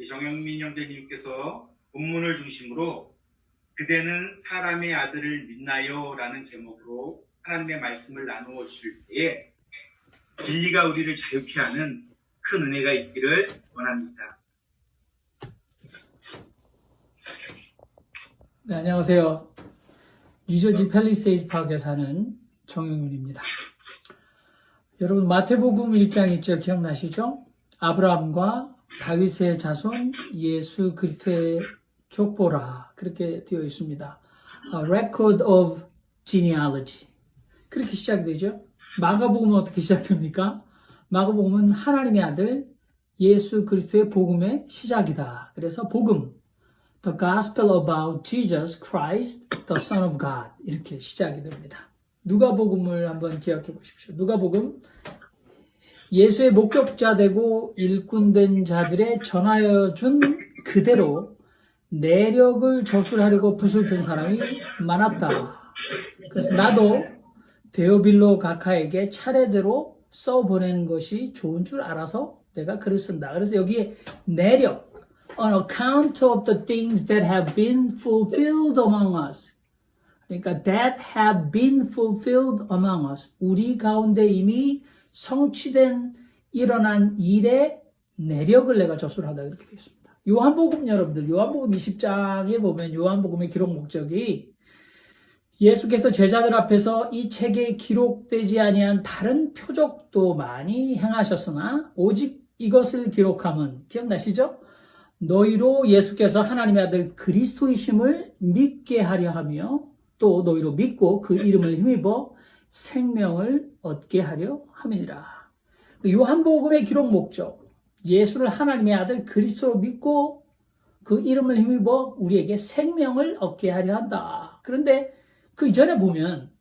정영민 형제님께서 본문을 중심으로 그대는 사람의 아들을 믿나요? 라는 제목으로 하나님의 말씀을 나누어 주실 때에 진리가 우리를 자유케 하는 큰 은혜가 있기를 원합니다. 네, 안녕하세요. 뉴저지 팰리세이드 파크에 사는 정영윤입니다. 여러분 마태복음 1장 1절 기억나시죠? 아브라함과 다윗의 자손 예수 그리스도의 족보라 그렇게 되어 있습니다. A record of genealogy 그렇게 시작이 되죠. 마가복음은 어떻게 시작됩니까? 마가복음은 하나님의 아들 예수 그리스도의 복음의 시작이다. 그래서 복음 The Gospel about Jesus Christ, the Son of God 이렇게 시작이 됩니다. 누가복음을 한번 기억해 보십시오. 누가복음 예수의 목격자 되고 일꾼된 자들의 전하여 준 그대로 내력을 저술하려고 붓을 든 사람이 많았다. 그래서 나도 데오빌로 각하에게 차례대로 써보내는 것이 좋은 줄 알아서 내가 글을 쓴다. 그래서 여기에 내력 on account of the things that have been fulfilled among us. 그러니까 that have been fulfilled among us. 우리 가운데 이미 성취된 일어난 일의 내력을 내가 저술하다 이렇게 되어 있습니다. 요한복음 여러분들 요한복음 20장에 보면 요한복음의 기록 목적이 예수께서 제자들 앞에서 이 책에 기록되지 아니한 다른 표적도 많이 행하셨으나 오직 이것을 기록함은 기억나시죠? 너희로 예수께서 하나님의 아들 그리스도이심을 믿게 하려 하며 또 너희로 믿고 그 이름을 힘입어 생명을 얻게 하려 함이니라. 요한복음의 기록 목적 예수를 하나님의 아들 그리스도로 믿고 그 이름을 힘입어 우리에게 생명을 얻게 하려 한다. 그런데 그 이전에 보면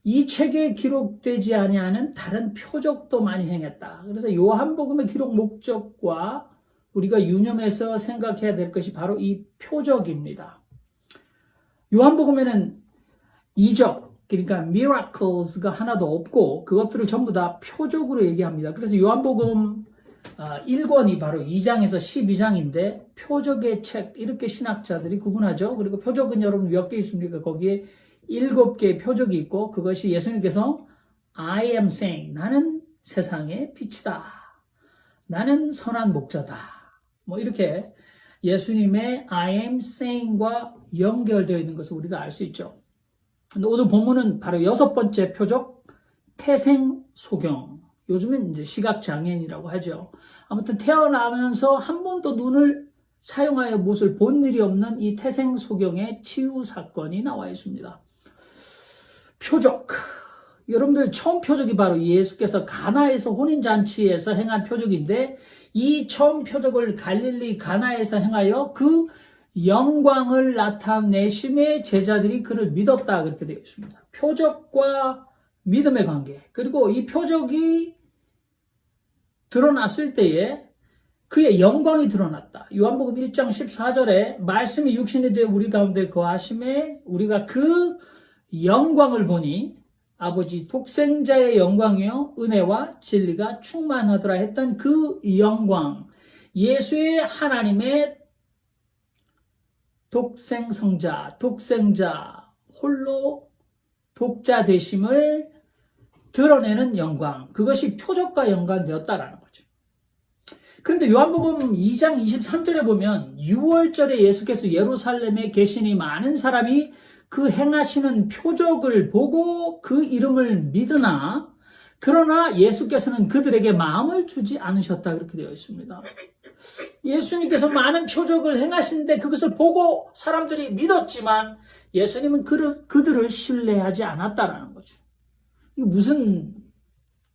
이 책에 기록되지 아니하는 다른 표적도 많이 행했다. 그래서 요한복음의 기록 목적과 우리가 유념해서 생각해야 될 것이 바로 이 표적입니다. 요한복음에는 이적, 그러니까 miracles가 하나도 없고 그것들을 전부 다 표적으로 얘기합니다. 그래서 요한복음 1권이 바로 2장에서 12장인데 표적의 책 이렇게 신학자들이 구분하죠. 그리고 표적은 여러분 몇 개 있습니까? 거기에 7개의 표적이 있고 그것이 예수님께서 I am saying 나는 세상의 빛이다. 나는 선한 목자다. 뭐 이렇게 예수님의 I am saying과 연결되어 있는 것을 우리가 알 수 있죠. 근데 오늘 본문은 바로 6번째 표적 태생소경. 요즘은 이제 시각장애인이라고 하죠. 아무튼 태어나면서 한 번도 눈을 사용하여 무엇을 본 일이 없는 이 태생소경의 치유 사건이 나와 있습니다. 표적. 여러분들 처음 표적이 바로 예수께서 가나에서 혼인잔치에서 행한 표적인데 이 처음 표적을 갈릴리 가나에서 행하여 그 영광을 나타내심에 제자들이 그를 믿었다 그렇게 되어 있습니다. 표적과 믿음의 관계 그리고 이 표적이 드러났을 때에 그의 영광이 드러났다. 요한복음 1장 14절에 말씀이 육신이 되어 우리 가운데 거하심에 우리가 그 영광을 보니 아버지 독생자의 영광이요 은혜와 진리가 충만하더라 했던 그 영광 예수의 하나님의 독생성자 독생자 홀로 독자 되심을 드러내는 영광 그것이 표적과 연관되었다라는 거죠. 그런데 요한복음 2장 23절에 보면 6월절에 예수께서 예루살렘에 계시니 많은 사람이 그 행하시는 표적을 보고 그 이름을 믿으나 그러나 예수께서는 그들에게 마음을 주지 않으셨다 그렇게 되어 있습니다. 예수님께서 많은 표적을 행하시는데 그것을 보고 사람들이 믿었지만 예수님은 그들을 신뢰하지 않았다라는 거죠. 이거 무슨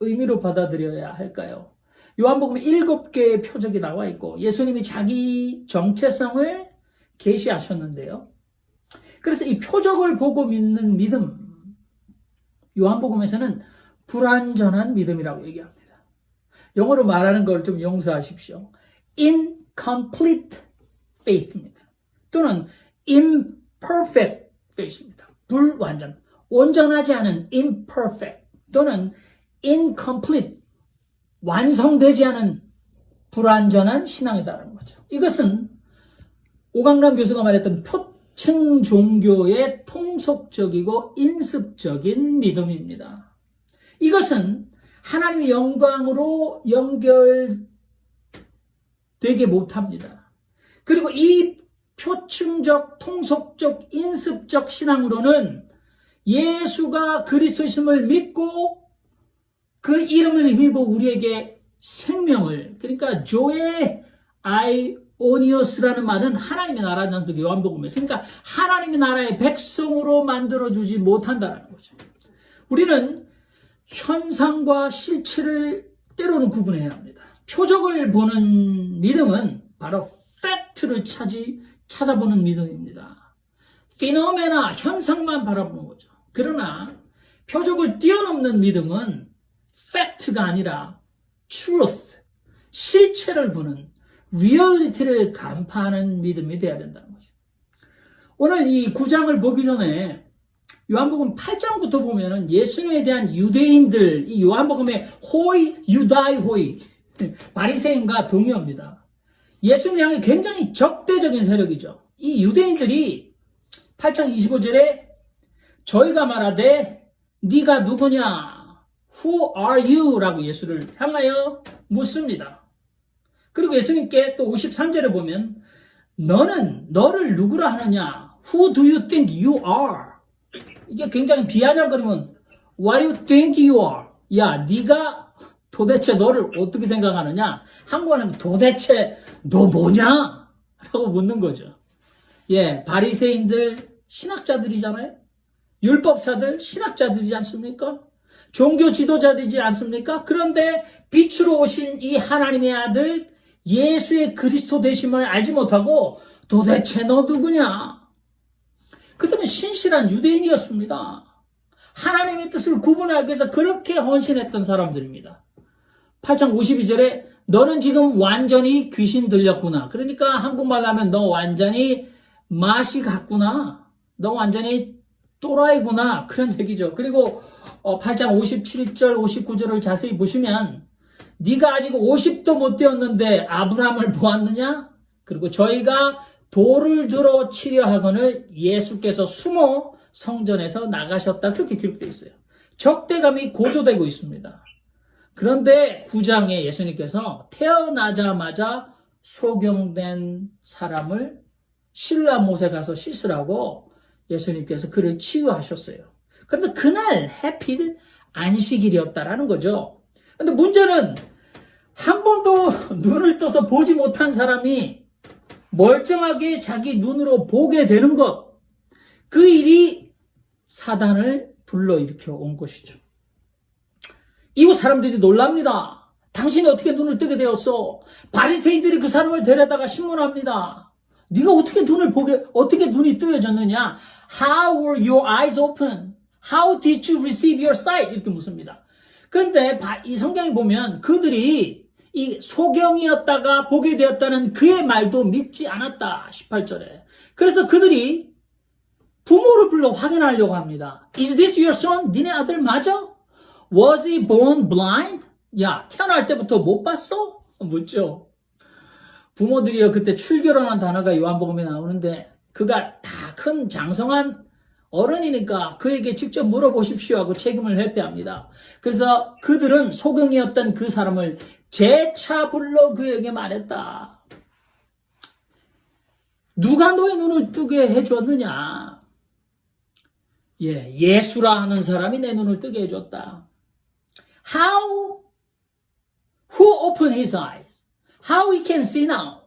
의미로 받아들여야 할까요? 요한복음에 7개의 표적이 나와 있고 예수님이 자기 정체성을 계시하셨는데요. 그래서 이 표적을 보고 믿는 믿음, 요한복음에서는 불완전한 믿음이라고 얘기합니다. 영어로 말하는 걸 좀 용서하십시오. incomplete faith입니다. 또는 imperfect faith입니다. 불완전, 온전하지 않은 imperfect 또는 incomplete, 완성되지 않은 불완전한 신앙이다라는 거죠. 이것은 오강남 교수가 말했던 표층 종교의 통속적이고 인습적인 믿음입니다. 이것은 하나님의 영광으로 연결되게 못합니다. 그리고 이 표층적, 통속적, 인습적 신앙으로는 예수가 그리스도이심을 믿고 그 이름을 힘입어 우리에게 생명을, 그러니까 조에 아이오니어스라는 말은 하나님의 나라라는 단어도 요한복음에서, 그러니까 하나님의 나라의 백성으로 만들어주지 못한다는 거죠. 우리는 현상과 실체를 때로는 구분해야 합니다. 표적을 보는 믿음은 바로 팩트를 찾아보는 믿음입니다. 피노메나, 현상만 바라보는 거죠. 그러나 표적을 뛰어넘는 믿음은 팩트가 아니라 truth, 실체를 보는 리얼리티를 간파하는 믿음이 되어야 된다는 거죠. 오늘 이 9장을 보기 전에 요한복음 8장부터 보면은 예수님에 대한 유대인들, 이 요한복음의 호이, 유다이 호이, 바리새인과 동의합니다. 예수님 향해 굉장히 적대적인 세력이죠. 이 유대인들이 8장 25절에 저희가 말하되 네가 누구냐? Who are you? 라고 예수를 향하여 묻습니다. 그리고 예수님께 또 53절에 보면 너는 너를 누구라 하느냐? Who do you think you are? 이게 굉장히 비아냥거리면 What do you think you are? 야, 네가 도대체 너를 어떻게 생각하느냐? 한국어는 도대체 너 뭐냐? 라고 묻는 거죠. 예, 바리새인들 신학자들이잖아요. 율법사들 신학자들이지 않습니까? 종교 지도자들이지 않습니까? 그런데 빛으로 오신 이 하나님의 아들 예수의 그리스도 되심을 알지 못하고 도대체 너 누구냐? 그들은 신실한 유대인이었습니다. 하나님의 뜻을 구분하기 위해서 그렇게 헌신했던 사람들입니다. 8장 52절에 너는 지금 완전히 귀신 들렸구나. 그러니까 한국말로 하면 너 완전히 맛이 갔구나. 너 완전히 또라이구나. 그런 얘기죠. 그리고 8장 57절, 59절을 자세히 보시면 네가 아직 50도 못 되었는데 아브라함을 보았느냐? 그리고 저희가 돌을 들어 치려 하거늘 예수께서 숨어 성전에서 나가셨다. 그렇게 기록되어 있어요. 적대감이 고조되고 있습니다. 그런데 9장에 예수님께서 태어나자마자 소경된 사람을 신라 못에 가서 씻으라고 예수님께서 그를 치유하셨어요. 그런데 그날 해필 안식일이었다라는 거죠. 그런데 문제는 한 번도 눈을 떠서 보지 못한 사람이 멀쩡하게 자기 눈으로 보게 되는 것, 그 일이 사단을 불러일으켜 온 것이죠. 이후 사람들이 놀랍니다. 당신이 어떻게 눈을 뜨게 되었어? 바리새인들이 그 사람을 데려다가 신문합니다. 네가 어떻게 눈이 뜨여졌느냐? How were your eyes open? How did you receive your sight? 이렇게 묻습니다. 그런데 이 성경에 보면 그들이 이 소경이었다가 보게 되었다는 그의 말도 믿지 않았다. 18절에. 그래서 그들이 부모를 불러 확인하려고 합니다. Is this your son? 니네 아들 맞아? Was he born blind? 야, 태어날 때부터 못 봤어? 묻죠. 부모들이요, 그때 출교라는 단어가 요한복음에 나오는데 그가 다 큰 장성한 어른이니까 그에게 직접 물어보십시오 하고 책임을 회피합니다. 그래서 그들은 소경이었던 그 사람을 재차 불러 그에게 말했다. 누가 너의 눈을 뜨게 해줬느냐? 예수라 하는 사람이 내 눈을 뜨게 해줬다. Who opened his eyes? How he can see now?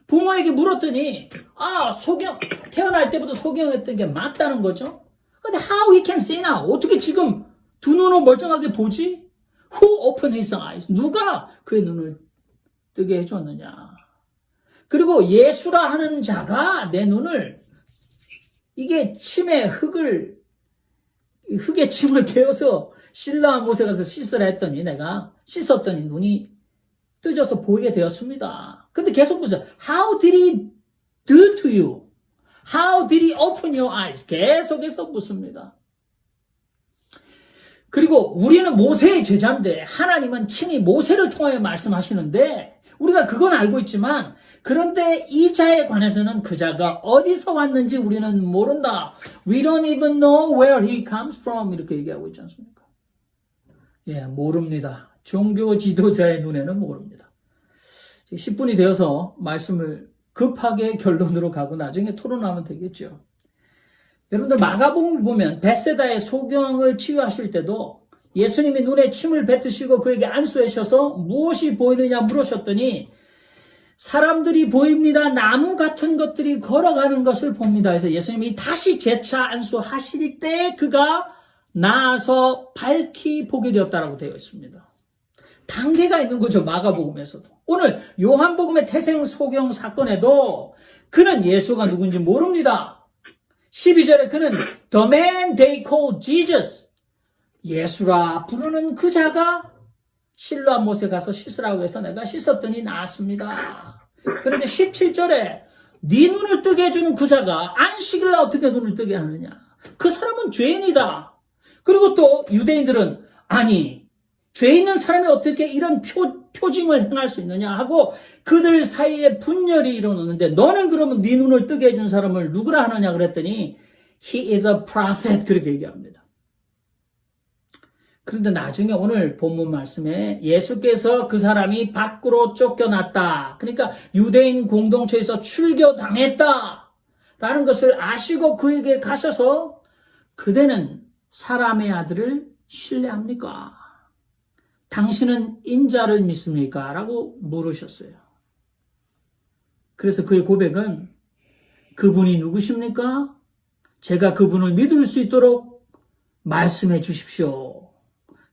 부모에게 물었더니 태어날 때부터 소경했던 게 맞다는 거죠. 근데 how he can see now? 어떻게 지금 두 눈을 멀쩡하게 보지? Who opened his eyes? 누가 그의 눈을 뜨게 해줬느냐? 그리고 예수라 하는 자가 내 눈을, 이게 흙에 침을 개어서 신라 못에 가서 씻으라 했더니 내가 씻었더니 눈이 뜨져서 보이게 되었습니다. 근데 계속 보세요. How did he do to you? How did he open your eyes? 계속해서 묻습니다. 그리고 우리는 모세의 제자인데 하나님은 친히 모세를 통하여 말씀하시는데 우리가 그건 알고 있지만 그런데 이 자에 관해서는 그 자가 어디서 왔는지 우리는 모른다. We don't even know where he comes from. 이렇게 얘기하고 있지 않습니까? 예, 모릅니다. 종교 지도자의 눈에는 모릅니다. 10분이 되어서 말씀을 급하게 결론으로 가고 나중에 토론하면 되겠죠. 여러분들 마가복음 보면 벳세다의 소경을 치유하실 때도 예수님이 눈에 침을 뱉으시고 그에게 안수하셔서 무엇이 보이느냐 물으셨더니 사람들이 보입니다. 나무 같은 것들이 걸어가는 것을 봅니다. 그래서 예수님이 다시 재차 안수하실 때 그가 나아서 밝히 보게 되었다라고 되어 있습니다. 단계가 있는 거죠. 마가복음에서도. 오늘 요한복음의 태생 소경 사건에도 그는 예수가 누군지 모릅니다. 12절에 그는 The man they called Jesus, 예수라 부르는 그 자가 실로암 못에 가서 씻으라고 해서 내가 씻었더니 나았습니다. 그런데 17절에 네 눈을 뜨게 해주는 그 자가 안식일 날 어떻게 눈을 뜨게 하느냐. 그 사람은 죄인이다. 그리고 또 유대인들은 아니 죄 있는 사람이 어떻게 이런 표징을 행할 수 있느냐 하고 그들 사이에 분열이 일어나는데 너는 그러면 네 눈을 뜨게 해준 사람을 누구라 하느냐 그랬더니 He is a prophet 그렇게 얘기합니다. 그런데 나중에 오늘 본문 말씀에 예수께서 그 사람이 밖으로 쫓겨났다. 그러니까 유대인 공동체에서 출교당했다. 라는 것을 아시고 그에게 가셔서 그대는 사람의 아들을 신뢰합니까? 당신은 인자를 믿습니까? 라고 물으셨어요. 그래서 그의 고백은 그분이 누구십니까? 제가 그분을 믿을 수 있도록 말씀해 주십시오.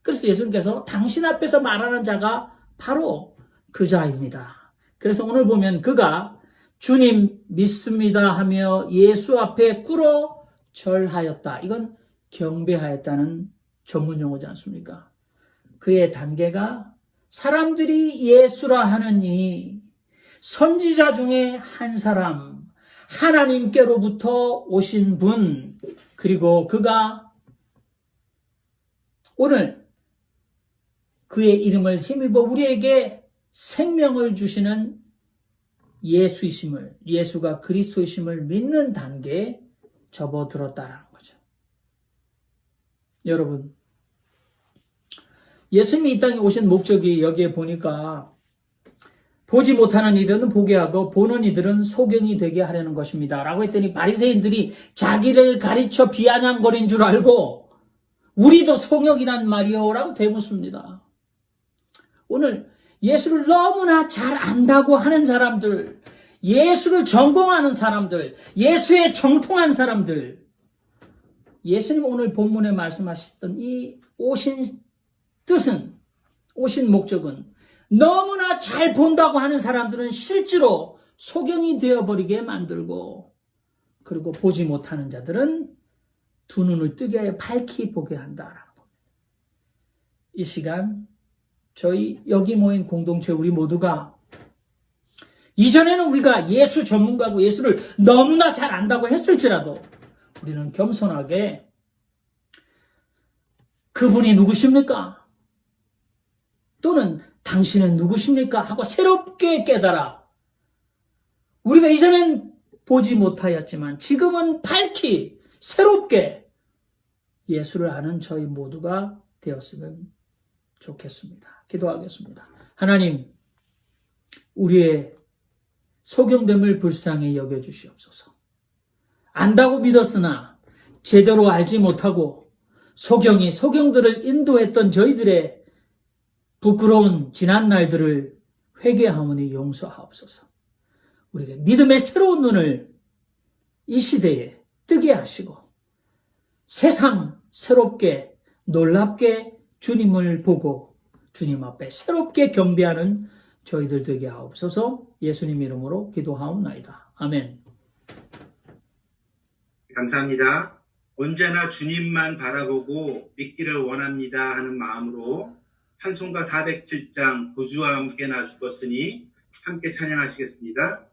그래서 예수님께서 당신 앞에서 말하는 자가 바로 그 자입니다. 그래서 오늘 보면 그가 주님 믿습니다 하며 예수 앞에 꿇어 절하였다. 이건 경배하였다는 전문 용어지 않습니까? 그의 단계가 사람들이 예수라 하느니 선지자 중에 한 사람, 하나님께로부터 오신 분, 그리고 그가 오늘 그의 이름을 힘입어 우리에게 생명을 주시는 예수이심을, 예수가 그리스도이심을 믿는 단계에 접어들었다라는 거죠. 여러분, 예수님이 이 땅에 오신 목적이 여기에 보니까 보지 못하는 이들은 보게 하고 보는 이들은 소경이 되게 하려는 것입니다. 라고 했더니 바리새인들이 자기를 가르쳐 비아냥거린 줄 알고 우리도 소경이란 말이요? 라고 되묻습니다. 오늘 예수를 너무나 잘 안다고 하는 사람들, 예수를 전공하는 사람들, 예수에 정통한 사람들, 예수님 오늘 본문에 말씀하셨던 이 오신 뜻은, 오신 목적은 너무나 잘 본다고 하는 사람들은 실제로 소경이 되어버리게 만들고 그리고 보지 못하는 자들은 두 눈을 뜨게 하여 밝히 보게 한다라는 겁니다. 이 시간 저희 여기 모인 공동체 우리 모두가 이전에는 우리가 예수 전문가고 예수를 너무나 잘 안다고 했을지라도 우리는 겸손하게 그분이 누구십니까? 또는 당신은 누구십니까? 하고 새롭게 깨달아. 우리가 이전엔 보지 못하였지만 지금은 밝히 새롭게 예수를 아는 저희 모두가 되었으면 좋겠습니다. 기도하겠습니다. 하나님, 우리의 소경됨을 불쌍히 여겨주시옵소서. 안다고 믿었으나 제대로 알지 못하고 소경이 소경들을 인도했던 저희들의 부끄러운 지난 날들을 회개하오니 용서하옵소서. 우리가 믿음의 새로운 눈을 이 시대에 뜨게 하시고 세상 새롭게 놀랍게 주님을 보고 주님 앞에 새롭게 경배하는 저희들 되게 하옵소서. 예수님 이름으로 기도하옵나이다. 아멘. 감사합니다. 언제나 주님만 바라보고 믿기를 원합니다 하는 마음으로 찬송가 407장 구주와 함께 나 죽었으니 함께 찬양하시겠습니다.